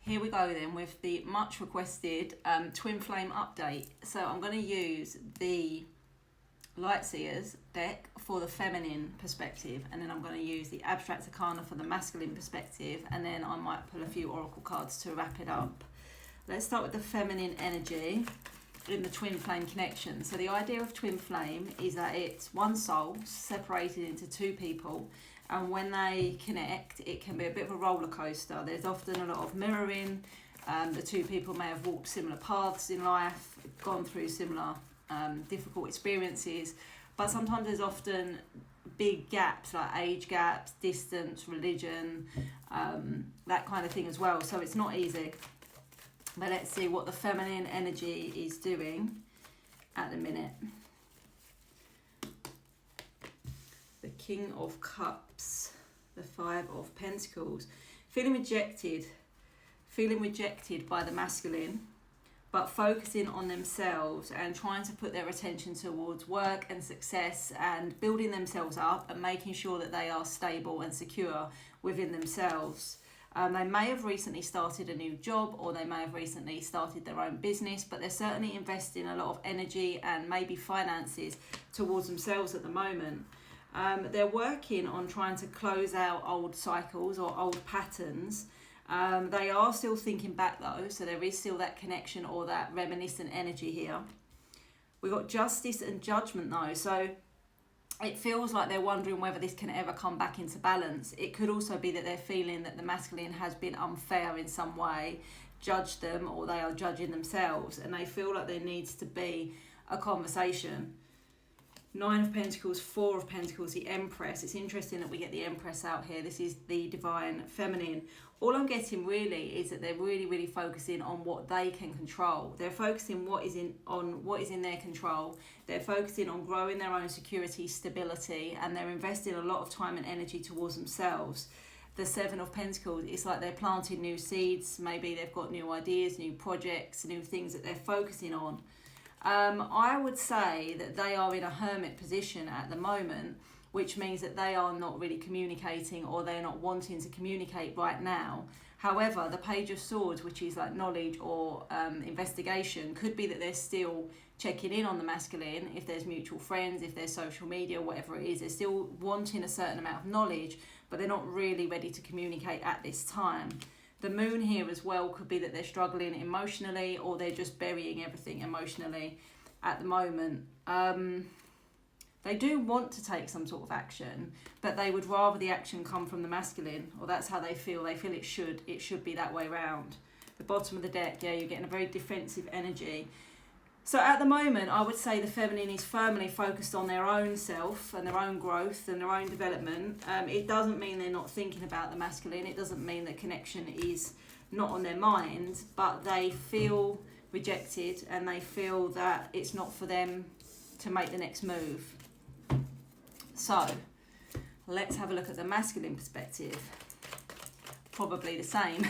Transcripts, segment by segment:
Here we go then with the much requested twin flame update. So I'm going to use the Light Seers deck for the feminine perspective, and then I'm going to use the Abstract Arcana for the masculine perspective, and then I might pull a few oracle cards to wrap it up. Let's start with the feminine energy in the twin flame connection. So the idea of twin flame is that it's one soul separated into two people, and when they connect it can be a bit of a roller coaster. There's often a lot of mirroring. The two people may have walked similar paths in life, gone through similar difficult experiences, but sometimes there's often big gaps like age gaps, distance, religion, that kind of thing as well. So it's not easy. But let's see what the feminine energy is doing at the minute. The King of Cups, the Five of Pentacles. Feeling rejected by the masculine, but focusing on themselves and trying to put their attention towards work and success and building themselves up and making sure that they are stable and secure within themselves. They may have recently started a new job, or they may have recently started their own business, but they're certainly investing a lot of energy and maybe finances towards themselves at the moment. They're working on trying to close out old cycles or old patterns. They are still thinking back though, so there is still that connection or that reminiscent energy here. We've got Justice and Judgment though, so it feels like they're wondering whether this can ever come back into balance. It could also be that they're feeling that the masculine has been unfair in some way, judged them, or they are judging themselves, and they feel like there needs to be a conversation. Nine of Pentacles, Four of Pentacles, the Empress. It's interesting that we get the Empress out here. This is the divine feminine. All I'm getting really is that they're really focusing on what they can control. They're focusing on what is in their control. They're focusing on growing their own security, stability, and they're investing a lot of time and energy towards themselves. The Seven of Pentacles, it's like they're planting new seeds. Maybe they've got new ideas, new projects, new things that they're focusing on. I would say that they are in a hermit position at the moment, which means that they are not really communicating, or they're not wanting to communicate right now. However, the Page of Swords, which is like knowledge or investigation, could be that they're still checking in on the masculine. If there's mutual friends, if there's social media, whatever it is, they're still wanting a certain amount of knowledge, but they're not really ready to communicate at this time. The Moon here as well could be that they're struggling emotionally, or they're just burying everything emotionally at the moment. They do want to take some sort of action, but they would rather the action come from the masculine, or that's how they feel. They feel it should be that way round. The bottom of the deck, yeah, you're getting a very defensive energy. So at the moment, I would say the feminine is firmly focused on their own self and their own growth and their own development. It doesn't mean they're not thinking about the masculine. It doesn't mean that connection is not on their mind, but they feel rejected and they feel that it's not for them to make the next move. So let's have a look at the masculine perspective. Probably the same,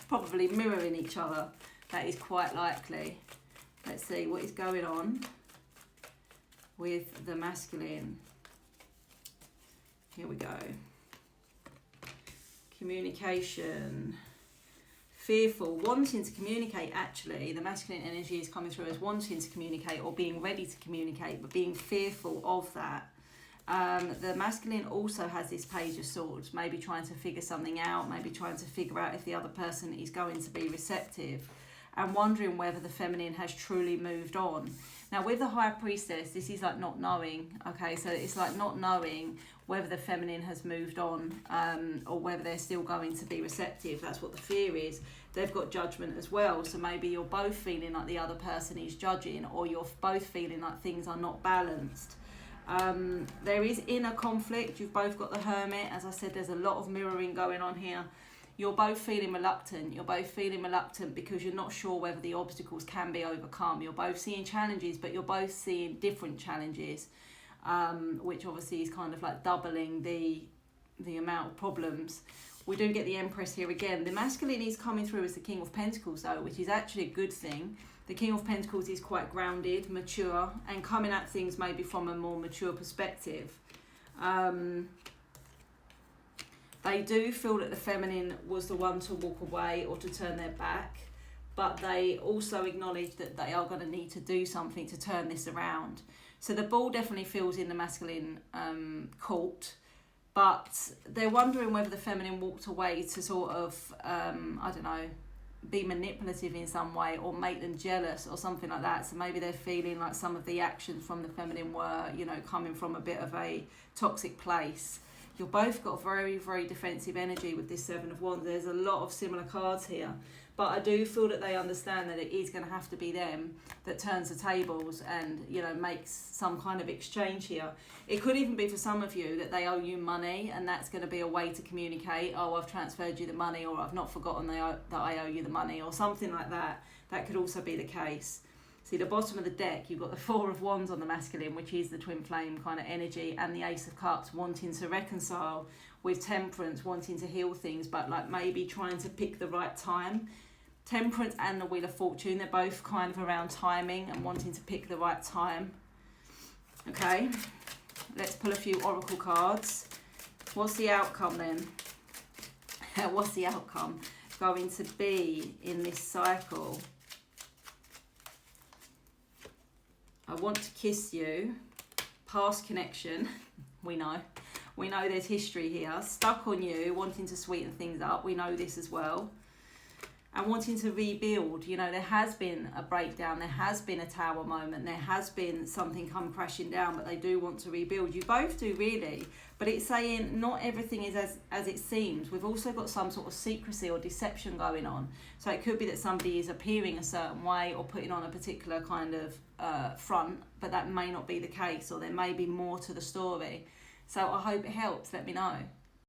probably mirroring each other. That is quite likely. Let's see what is going on with the masculine. Here we go. Communication. Fearful, wanting to communicate actually. The masculine energy is coming through as wanting to communicate or being ready to communicate, but being fearful of that. The masculine also has this Page of Swords, maybe trying to figure something out, maybe trying to figure out if the other person is going to be receptive, and wondering whether the feminine has truly moved on. Now with the High Priestess, this is like not knowing, okay? So it's like not knowing whether the feminine has moved on, or whether they're still going to be receptive. That's what the fear is. They've got Judgment as well, so maybe you're both feeling like the other person is judging, or you're both feeling like things are not balanced. There is inner conflict. You've both got the Hermit. As I said, there's a lot of mirroring going on here. You're both feeling reluctant. You're both feeling reluctant because you're not sure whether the obstacles can be overcome. You're both seeing challenges, but you're both seeing different challenges, which obviously is kind of like doubling the amount of problems. We do get the Empress here again. The masculine is coming through as the King of Pentacles though, which is actually a good thing. The King of Pentacles is quite grounded, mature, and coming at things maybe from a more mature perspective. They do feel that the feminine was the one to walk away or to turn their back, but they also acknowledge that they are going to need to do something to turn this around. So the ball definitely feels in the masculine court, but they're wondering whether the feminine walked away to sort of, I don't know, be manipulative in some way or make them jealous or something like that. So maybe they're feeling like some of the actions from the feminine were, you know, coming from a bit of a toxic place. You've both got very, very defensive energy with this Seven of Wands. There's a lot of similar cards here. But I do feel that they understand that it is going to have to be them that turns the tables and, you know, makes some kind of exchange here. It could even be for some of you that they owe you money, and that's going to be a way to communicate, oh, I've transferred you the money, or I've not forgotten that I owe you the money, or something like that. That could also be the case. See, the bottom of the deck, you've got the Four of Wands on the masculine, which is the twin flame kind of energy, and the Ace of Cups wanting to reconcile with Temperance, wanting to heal things, but like maybe trying to pick the right time. Temperance and the Wheel of Fortune, they're both kind of around timing and wanting to pick the right time. Okay, let's pull a few oracle cards. What's the outcome then? What's the outcome going to be in this cycle? I want to kiss you. Past connection. We know there's history here. Stuck on you, wanting to sweeten things up. We know this as well. And wanting to rebuild. You know, there has been a breakdown. There has been a tower moment. There has been something come crashing down, but they do want to rebuild. You both do, really. But it's saying not everything is as it seems. We've also got some sort of secrecy or deception going on. So it could be that somebody is appearing a certain way or putting on a particular kind of front, but that may not be the case, or there may be more to the story. So I hope it helps. Let me know.